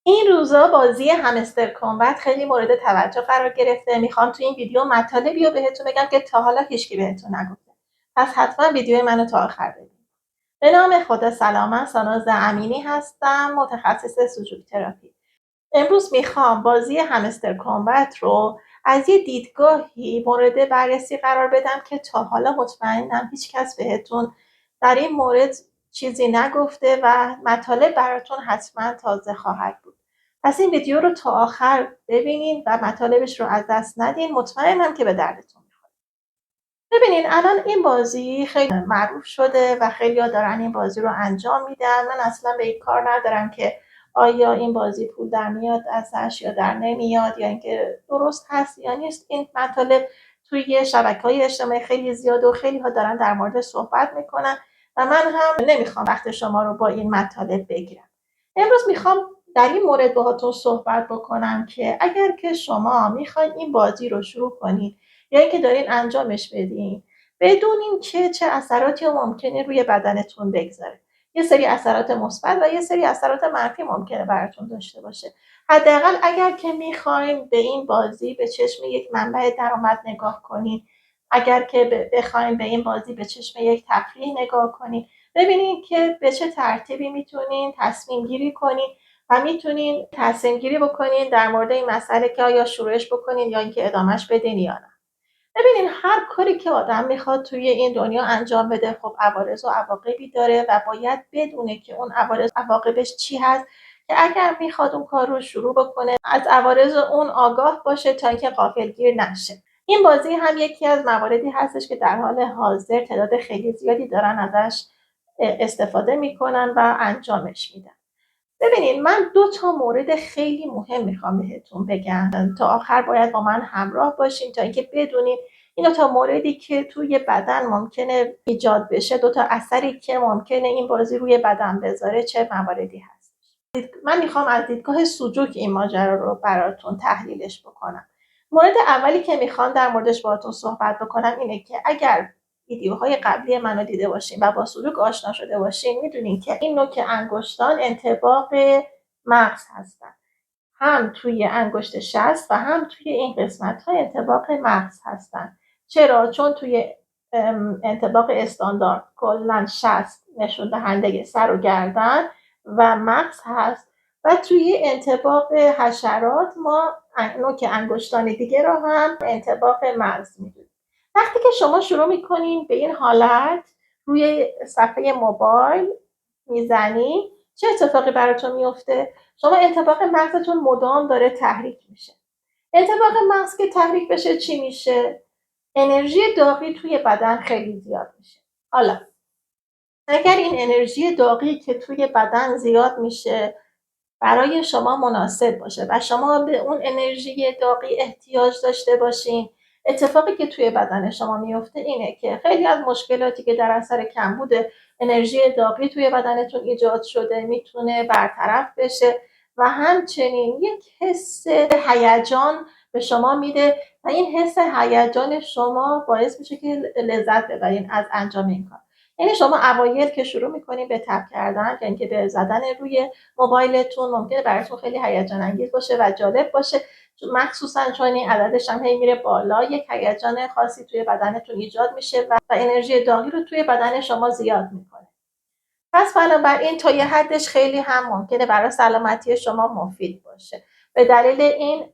این روزا بازی همستر کامبت خیلی مورد توجه قرار گرفته. میخوام تو این ویدیو مطالبی رو بهتون بگم که تا حالا هیچکی بهتون نگفته. پس حتما ویدیو منو تا آخر ببینید. به نام خدا سلام، من ساناز امینی هستم، متخصص سوژوک تراپی. امروز میخوام بازی همستر کامبت رو از یه دیدگاهی مورد بررسی قرار بدم که تا حالا مطمئنم هیچ کس بهتون در این مورد چیزی نگفته و مطالب براتون حتما تازه خواهد بود. پس این ویدیو رو تا آخر ببینین و مطالبش رو از دست ندین، مطمئنم که به دردتون میخوره. ببینین الان این بازی خیلی معروف شده و خیلی‌ها دارن این بازی رو انجام میدن. من اصلا به این کار ندارم که آیا این بازی پول در میاد ازش یا در نمیاد یا اینکه درست هست یا نیست. این مطالب توی شبکه‌های اجتماعی خیلی زیاده و خیلی‌ها دارن در مورد صحبت میکنن و من هم نمیخوام وقت شما رو با این مطالب بگیرم. امروز میخوام در این مورد باهاتون صحبت بکنم که اگر که شما میخواین این بازی رو شروع کنید یا اینکه دارین انجامش بدین، بدونین که چه اثراتی ممکنه روی بدنتون بگذاره. یه سری اثرات مثبت و یه سری اثرات منفی ممکنه براتون داشته باشه. حداقل اگر که میخواین به این بازی به چشم یک منبع درآمد نگاه کنین، اگر که بخواین به این بازی به چشم یک تفریح نگاه کنین، ببینین که به چه ترتیبی میتونین تصمیم گیری کنین و میتونین تصمیم گیری بکنین در مورد این مسئله که آیا شروعش بکنین یا اینکه ادامهش بدین یا نه. ببینین هر کاری که آدم میخواد توی این دنیا انجام بده خب عوارض و عواقبی داره و باید بدونه که اون عوارض عواقبش چی هست که اگر میخواد اون کار رو شروع بکنه از عوارض اون آگاه باشه تا اینکه غافلگیر نشه. این بازی هم یکی از مواردی هستش که در حال حاضر تعداد خیلی زیادی دارن ازش استفاده میکنن و انجامش میدن. ببینید من دو تا مورد خیلی مهم میخوام بهتون بگم. تا آخر باید با من همراه باشین تا اینکه بدونید این دو تا موردی که توی بدن ممکنه ایجاد بشه، دو تا اثری که ممکنه این بازی روی بدن بذاره چه مواردی هست. من میخوام از دیدگاه سوجوک این ماجرا رو براتون تحلیلش بکنم. مورد اولی که میخوام در موردش باهاتون صحبت بکنم اینه که اگر ویدیوهای قبلی منو دیده باشین و با سلوک آشنا شده باشین میدونین که این نوک انگشتان انطباق مغز هستن. هم توی انگشت شست و هم توی این قسمت ها انطباق مغز هستن. چرا؟ چون توی انطباق استاندارد کلا شست نشون دهنده سر و گردن و مغز هست و توی انطباق حشرات ما نوک انگشتان دیگه رو هم انطباق مغز میدونیم. وقتی که شما شروع میکنین به این حالت روی صفحه موبایل میزنی چه اتفاقی براتون میفته؟ شما انطباق مغزتون مدام داره تحریک میشه. انطباق مغز که تحریک بشه چی میشه؟ انرژی داغی توی بدن خیلی زیاد میشه. حالا اگر این انرژی داغی که توی بدن زیاد میشه برای شما مناسب باشه و شما به اون انرژی داغی احتیاج داشته باشین، اتفاقی که توی بدن شما میفته اینه که خیلی از مشکلاتی که در اثر کمبود انرژی داغی توی بدنتون ایجاد شده میتونه برطرف بشه و همچنین یک حس هیجان به شما میده و این حس هیجان شما باعث میشه که لذت ببرین از انجام این کار. یعنی شما اوایل که شروع میکنین به تپ کردن یعنی که به زدن روی موبایلتون ممکنه براتون خیلی هیجان انگیز باشه و جالب باشه، مخصوصا چون این عددش هم هی میره بالا، یک هیجان خاصی توی بدنتون ایجاد میشه و انرژی داغی رو توی بدن شما زیاد میکنه. پس بنابراین تا یه حدش خیلی هم ممکنه برای سلامتی شما مفید باشه به دلیل این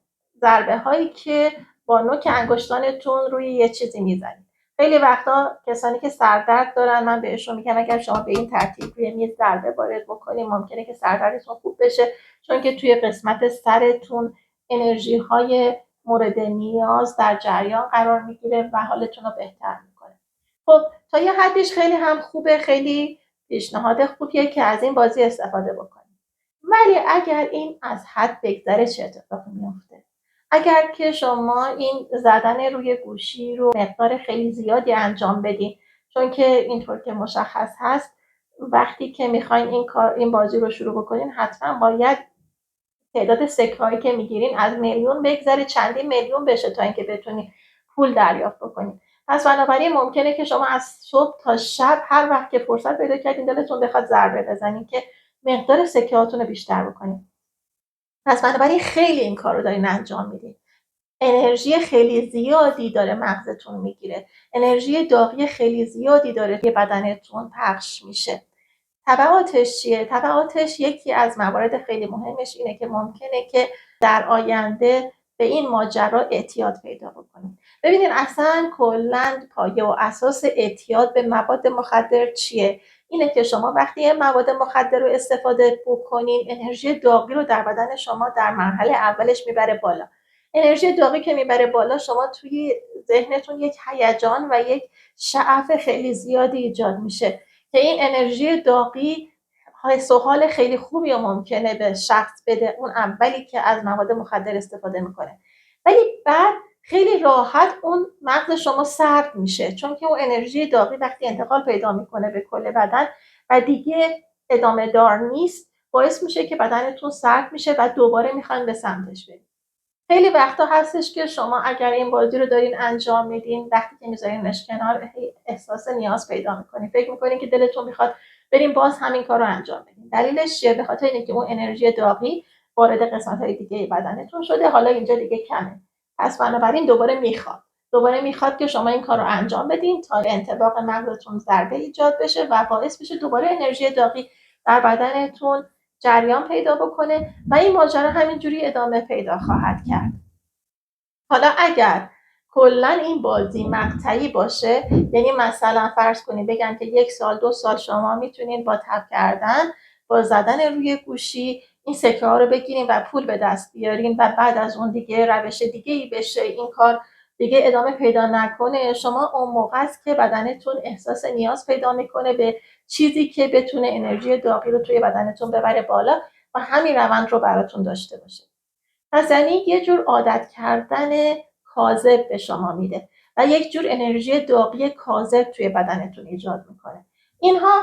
ضربه هایی که با نوک انگشتانتون روی یه چیزی میزنید. خیلی وقتا کسانی که سردرد دارن من بهشون میگم اگر شما به این ترتیب روی میز ضربه وارد بکنید ممکنه که سردردتون خوب بشه، چون که توی قسمت سرتون انرژی های مورد نیاز در جریان قرار میگیره و حالتون رو بهتر میکنه. خب تا یه حدش خیلی هم خوبه، خیلی پیشنهاد خوبیه که از این بازی استفاده بکنید. ولی اگر این از حد بگذره چه اتفاقی میفته؟ اگر که شما این زدن روی گوشی رو مقدار خیلی زیادی انجام بدین، چون که اینطور که مشخص هست وقتی که میخواین این بازی رو شروع بکنین حتما باید تعداد سکه‌هایی که میگیرین از میلیون بگذره چندین میلیون بشه تا اینکه بتونین پول دریافت بکنین. پس بنابراین ممکنه که شما از صبح تا شب هر وقت که فرصت پیدا کردین دلتون بخواد ضربه بزنین که مقدار سکه‌هاتون رو بیشتر بکنین. پس بنابراین خیلی این کار رو دارین انجام میدین. انرژی خیلی زیادی داره مغزتون میگیره، انرژی داغی خیلی زیادی داره توی بدنتون پخش میشه. تبعاتش چیه؟ تبعاتش یکی از موارد خیلی مهمش اینه که ممکنه که در آینده به این ماجرا اعتیاد پیدا بکنید. ببینید اصلا کلا پایه و اساس اعتیاد به مواد مخدر چیه؟ اینه که شما وقتی یه مواد مخدر رو استفاده بکنین، انرژی داغی رو در بدن شما در مرحله اولش میبره بالا. انرژی داغی که میبره بالا، شما توی ذهنتون یک هیجان و یک شعف خیلی زیادی ایجاد میشه که این انرژی داغی حس و حال خیلی خوبی رو ممکنه به شخص بده، اون اولی که از مواد مخدر استفاده میکنه. ولی بعد خیلی راحت اون مغز شما سرد میشه، چون که اون انرژی داغی وقتی انتقال پیدا میکنه به کل بدن و دیگه ادامه دار نیست، باعث میشه که بدنتون سرد میشه و دوباره میخواین به سمتش برید. خیلی وقتا هستش که شما اگر این بازی رو دارین انجام میدین، وقتی که میذارینش کنار احساس نیاز پیدا میکنین، فکر میکنین که دلتون میخواد بریم باز همین کار رو انجام بدین. دلیلش چیه؟ به خاطر اینه که اون انرژی داغی وارد قسمت‌های دیگه بدنتون شده، حالا اینجا دیگه کمه، پس بنابراین دوباره میخواد که شما این کار رو انجام بدین تا انطباق مغزتون ضربه ایجاد بشه و باعث بشه دوباره انرژی داغی در بدنتون جریان پیدا بکنه و این ماجرا همینجوری ادامه پیدا خواهد کرد. حالا اگر کلا این بازی مقطعی باشه، یعنی مثلا فرض کنید بگن که 1 سال 2 سال شما میتونین با تپ کردن، با زدن روی گوشی این سکه ها رو بگیرین و پول به دست بیارین و بعد از اون دیگه روش دیگه ای بشه، این کار دیگه ادامه پیدا نکنه، شما اون موقع است که بدنتون احساس نیاز پیدا میکنه به چیزی که بتونه انرژی داغی رو توی بدنتون ببره بالا و همین روند رو براتون داشته باشه. پس یعنی یه جور عادت کردن کاذب به شما میده و یک جور انرژی داغی کاذب توی بدنتون ایجاد میکنه. اینها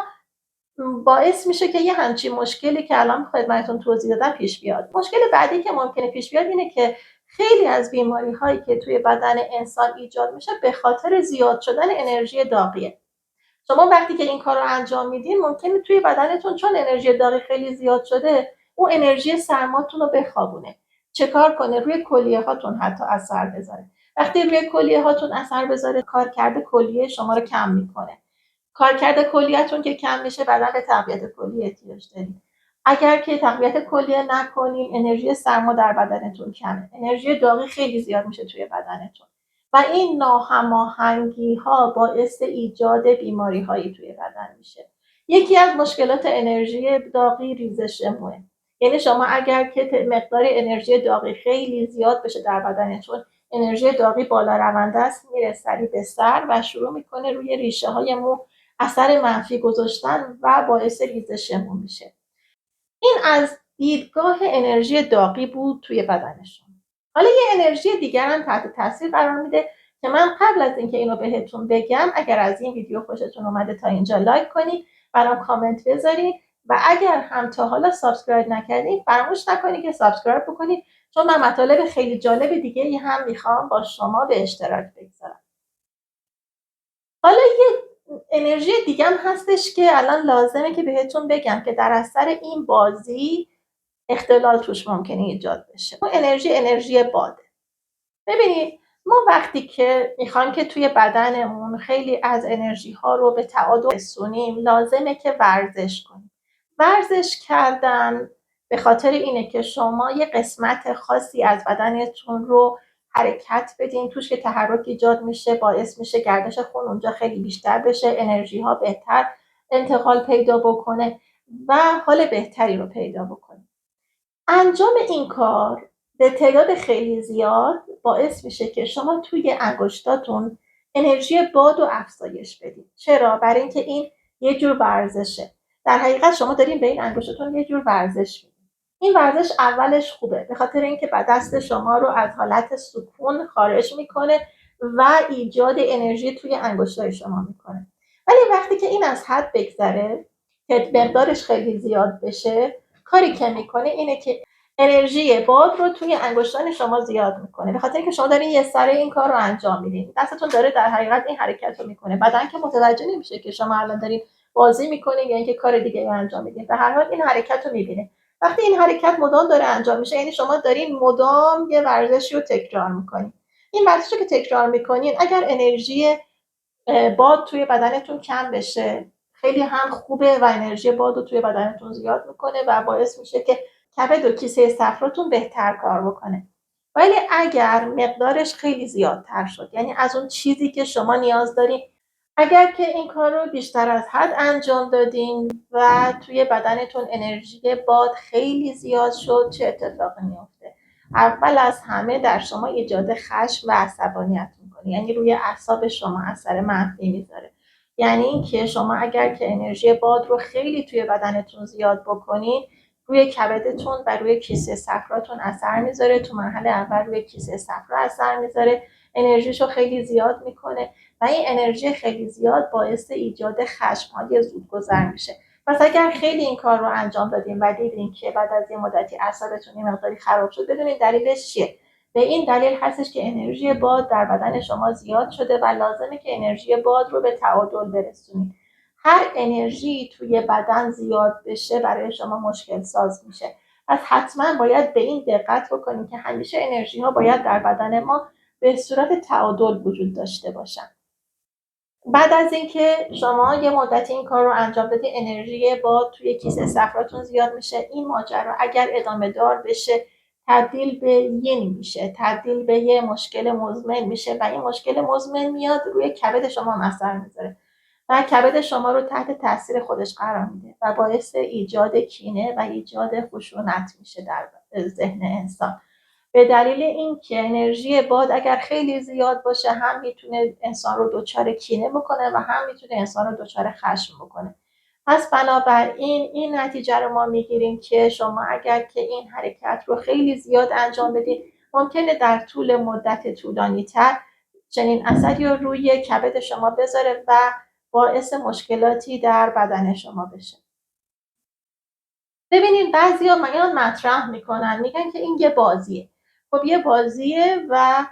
باعث میشه که یه همچین مشکلی که الان خدمتتون توضیح دادم پیش بیاد. مشکل بعدی که ممکنه پیش بیاد اینه که خیلی از بیماری هایی که توی بدن انسان ایجاد میشه به خاطر زیاد شدن انرژی داغیه. شما وقتی که این کار رو انجام میدین، ممکنه توی بدنتون چون انرژی داغی خیلی زیاد شده، اون انرژی سرماتون رو بخوابونه. چه کار کنه؟ روی کلیه هاتون حتی اثر بذاره. وقتی روی کلیه هاتون اثر بذاره، کارکرد کلیه شما رو کم میکنه. کارکرد کلیه‌تون که کم میشه، بدن به تقویت کلیه احتیاج دارید. اگر که تقویت کلیه نکنین، انرژی سرما در بدنتون کمه. انرژی داغی خیلی زیاد میشه توی بدنتون. و این ناهماهنگی ها باعث ایجاد بیماری هایی توی بدن میشه. یکی از مشکلات انرژی داغی ریزش موه. یعنی شما اگر که مقدار انرژی داغی خیلی زیاد بشه در بدنتون، انرژی داغی بالا رونده است، میره سریع به سر و شروع میکنه روی ریشه های مو اثر منفی گذاشتن و باعث ریزش مو میشه. این از دیدگاه انرژی داغی بود توی بدنشون. حالا یه انرژی دیگر هم تحت تاثیر قرار میده که من قبل از اینکه اینو بهتون بگم، اگر از این ویدیو خوشتون اومده تا اینجا لایک کنید، برام کامنت بذارید و اگر هم تا حالا سابسکرایب نکردید فراموش نکنید که سابسکرایب بکنید، چون من مطالب خیلی جالب دیگه ای هم میخوام با شما به اشتراک بگذارم. حالا یه انرژی دیگه هم هستش که الان لازمه که بهتون بگم که در اثر این بازی اختلال توش ممکنه ایجاد بشه. اون انرژی باده. ببینید ما وقتی که میخوایم که توی بدنمون خیلی از انرژی ها رو به تعادل برسونیم، لازمه که ورزش کنیم. ورزش کردن به خاطر اینه که شما یه قسمت خاصی از بدنتون رو حرکت بدین، توش که تحرک ایجاد میشه، باعث میشه گردش خون اونجا خیلی بیشتر بشه، انرژی ها بهتر انتقال پیدا بکنه و حال بهتری رو پیدا بکنه. انجام این کار به تعداد خیلی زیاد باعث میشه که شما توی انگشتاتون انرژی باد و افزایش بدید. چرا؟ برای اینکه این یه جور ورزشه. در حقیقت شما دارین به این انگشتاتون یه جور ورزش میدید. این ورزش اولش خوبه به خاطر اینکه دست شما رو از حالت سکون خارج میکنه و ایجاد انرژی توی انگشتای شما میکنه. ولی وقتی که این از حد بگذره که مقدارش خیلی زیاد بشه، کاری که میکنه اینه که انرژی باد رو توی انگشتان شما زیاد میکنه، به خاطر اینکه شما دارین یه سره این کار رو انجام میدین، دستتون داره در حقیقت این حرکت رو میکنه، بدن که متوجه نمیشه که شما الان دارین بازی میکنین یا اینکه کار دیگه رو انجام میدین، به هر حال این حرکت رو میبینه وقتی این حرکت مدام داره انجام میشه یعنی شما دارین مدام یه ورزشی رو تکرار میکنین. این ورزشی که تکرار میکنین اگر انرژی باد توی بدنتون کم بشه خیلی هم خوبه و انرژی باد رو توی بدنتون زیاد میکنه و باعث میشه که کبد و کیسه صفراتون بهتر کار بکنه. ولی اگر مقدارش خیلی زیادتر شد یعنی از اون چیزی که شما نیاز دارین، اگر که این کار رو بیشتر از حد انجام دادین و توی بدنتون انرژی باد خیلی زیاد شد چه اتفاقی میفته؟ اول از همه در شما ایجاد خشم و عصبانیت میکنه، یعنی روی اعصاب شما اثر منفی میذاره. یعنی اینکه شما اگر که انرژی باد رو خیلی توی بدنتون زیاد بکنین روی کبدتون و روی کیسه صفراتون اثر میذاره. تو مرحله اول روی کیسه صفرا اثر میذاره، انرژیشو خیلی زیاد میکنه و این انرژی خیلی زیاد باعث ایجاد خشم‌های زودگذر میشه. پس اگر خیلی این کار رو انجام دادیم و دیدین که بعد از یه مدتی اعصابتون یه مقداری خراب شد، بدونین دلیلش چیه. به این دلیل هستش که انرژی باد در بدن شما زیاد شده و لازمه که انرژی باد رو به تعادل برسونید. هر انرژی توی بدن زیاد بشه برای شما مشکل ساز میشه. پس حتما باید به این دقت بکنید که همیشه انرژی ها باید در بدن ما به صورت تعادل وجود داشته باشن. بعد از اینکه شما یه مدتی این کار رو انجام بدی انرژی باد توی کیسه صفراتون زیاد میشه، این ماجرا اگر ادامه دار بشه تبدیل به ین میشه، تبدیل به یه مشکل مزمن میشه و این مشکل مزمن میاد روی کبد شما اثر میذاره و کبد شما رو تحت تاثیر خودش قرار میده و باعث ایجاد کینه و ایجاد خشونت میشه در ذهن انسان. به دلیل اینکه انرژی باد اگر خیلی زیاد باشه هم میتونه انسان رو دچار کینه بکنه و هم میتونه انسان رو دچار خشم بکنه. پس بنابراین این نتیجه رو ما میگیریم که شما اگر که این حرکت رو خیلی زیاد انجام بدید ممکنه در طول مدت طولانی تر چنین اثری رو روی کبد شما بذاره و باعث مشکلاتی در بدن شما بشه. ببینید بعضیا میان مطرح میکنن میگن که این یه بازیه. خب یه بازیه و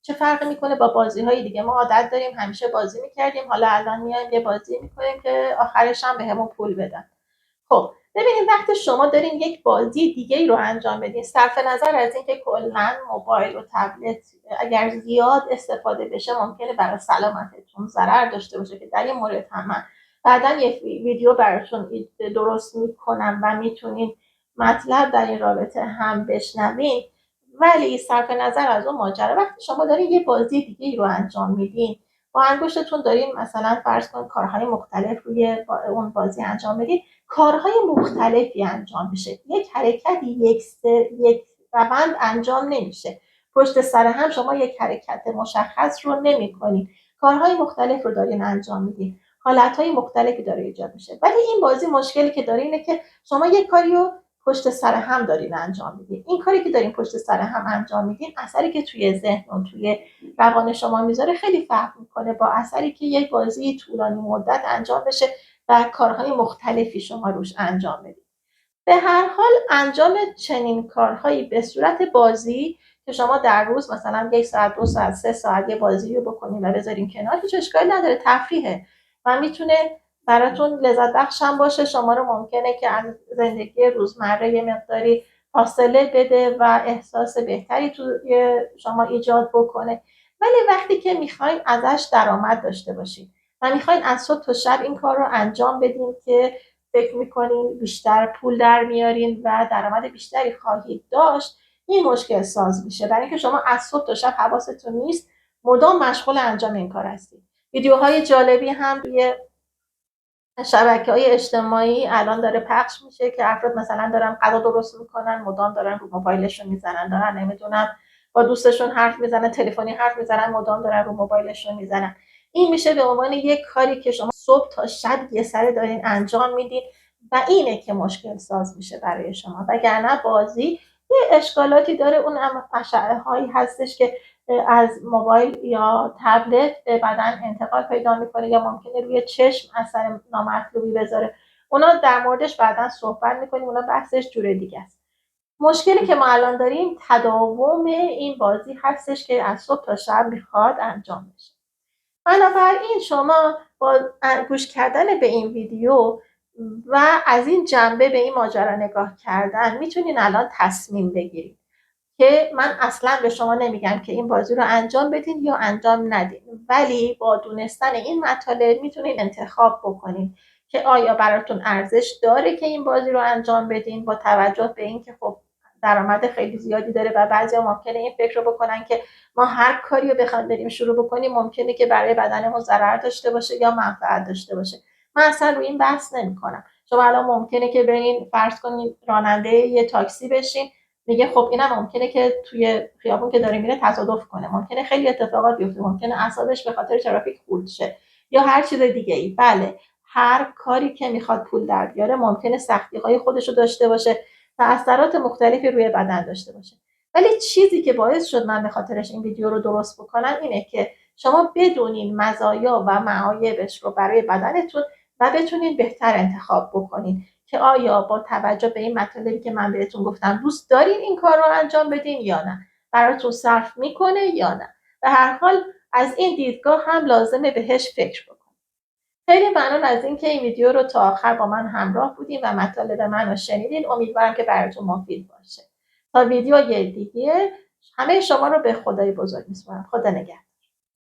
چه فرقی میکنه با بازی های دیگه؟ ما عادت داریم همیشه بازی میکردیم، حالا الان میایم یه بازی میکنیم که آخرش هم بهمون پول بدن. خب ببینید وقتی شما دارین یک بازی دیگه ای رو انجام بدین، صرف نظر از اینکه کلا موبایل و تبلت اگر زیاد استفاده بشه ممکنه برای سلامتتون ضرر داشته باشه که در این مورد هم من بعدا یک ویدیو براتون درست میکنم و میتونین مطلب در این رابطه هم بشنوین. ولی صرف نظر از اون ماجرا وقتی شما دارین یه بازی دیگه ای رو انجام میدین با انگشتتون دارین مثلا فرض کن کارهای مختلف روی اون بازی انجام بدین، کارهای مختلفی انجام میشه، یک حرکت یک روند انجام نمیشه. پشت سر هم شما یک حرکت مشخص رو نمیکنین، کارهای مختلف رو دارین انجام میدین، حالتهای مختلفی داره ایجاد میشه. ولی این بازی مشکلی که داره اینه که شما یک کاری رو پشت سر هم دارین انجام میدین. این کاری که دارین پشت سر هم انجام میدین اثری که توی ذهن و توی روان شما میذاره خیلی فرق میکنه با اثری که یک بازی طولانی مدت انجام بشه و کارهای مختلفی شما روش انجام بدید. به هر حال انجام چنین کارهایی به صورت بازی که شما در روز مثلا 1 ساعت 2 ساعت 3 ساعت یه بازی رو بکنین و بذارین کنار هیچ اشکالی نداره، تفریحه و میتونه براتون لذت بخش هم باشه. شما رو ممکنه که از زندگی روزمره یه مقداری فاصله بده و احساس بهتری تو شما ایجاد بکنه. ولی وقتی که میخواین ازش درآمد داشته باشین و میخواین از صبح تا شب این کار رو انجام بدین که فکر میکنین بیشتر پول در میارین و درآمد بیشتری خواهید داشت، این مشکل ساز میشه برای اینکه شما از صبح تا شب حواستون نیست، مدام مشغول انجام این کار هستید. ویدیوهای جالبی هم روی شبکه‌های اجتماعی الان داره پخش میشه که افراد مثلا دارن غذا درست میکنن مدام دارن رو موبایلشون میزنن، دارن نمیدونم با دوستشون حرف میزنن، تلفنی حرف میزنن، مدام دارن رو موبایلشون میزنن. این میشه به عنوان یک کاری که شما صبح تا شب یه سره دارین انجام میدین و اینه که مشکل ساز میشه برای شما. وگرنه بازی یه اشکالاتی داره، اون اشعه هایی هستش که از موبایل یا تبلت به بدن انتقال پیدا میکنه یا ممکنه روی چشم اثر نامطلوبی بذاره. اونا در موردش بعدا صحبت میکنیم، اونا بحثش جور دیگه است. مشکلی که ما الان داریم تداوم این بازی هستش که از صبح تا شب میخواد انجام بشه. بنابراین شما با گوش کردن به این ویدیو و از این جنبه به این ماجرا نگاه کردن میتونین الان تصمیم بگیرید که من اصلا به شما نمیگم که این بازی رو انجام بدین یا انجام ندین، ولی با دونستن این مطالب میتونین انتخاب بکنین که آیا براتون ارزش داره که این بازی رو انجام بدین، با توجه به اینکه خب درآمد خیلی زیادی داره و بعضیا ممکنه این فکر رو بکنن که ما هر کاری رو بخوایم بریم شروع بکنیم ممکنه که برای بدنمون ضرر داشته باشه یا منفعت داشته باشه. من اصلا روی این بحث نمیکنم. شما الان ممکنه که برین فرض کنید راننده یه تاکسی بشین، میگه خب اینم ممکنه که توی خیابون که داره میره تصادف کنه، ممکنه خیلی اتفاقات بیفته، ممکنه اعصابش به خاطر ترافیک خورد شه یا هر چیز دیگه ای. بله، هر کاری که میخواد پول در بیاره ممکنه سختی های خودش رو داشته باشه و اثرات مختلفی روی بدن داشته باشه، ولی چیزی که باعث شد من به خاطرش این ویدیو رو درست بکنم اینه که شما بدونین مزایا و معایبش رو برای بدنتون و بتونین بهتر انتخاب بکنین که آیا با توجه به این مطالبی که من بهتون گفتم دوست دارین این کار رو انجام بدین یا نه، براتون صرف میکنه یا نه. به هر حال از این دیدگاه هم لازمه بهش فکر بکنین. خیلی ممنون از اینکه این ویدیو رو تا آخر با من همراه بودین و مطالب من رو شنیدین. امیدوارم که براتون مفید باشه. تا ویدیو دیگه همه شما رو به خدای بزرگ میسپارم. خدا نگهدار.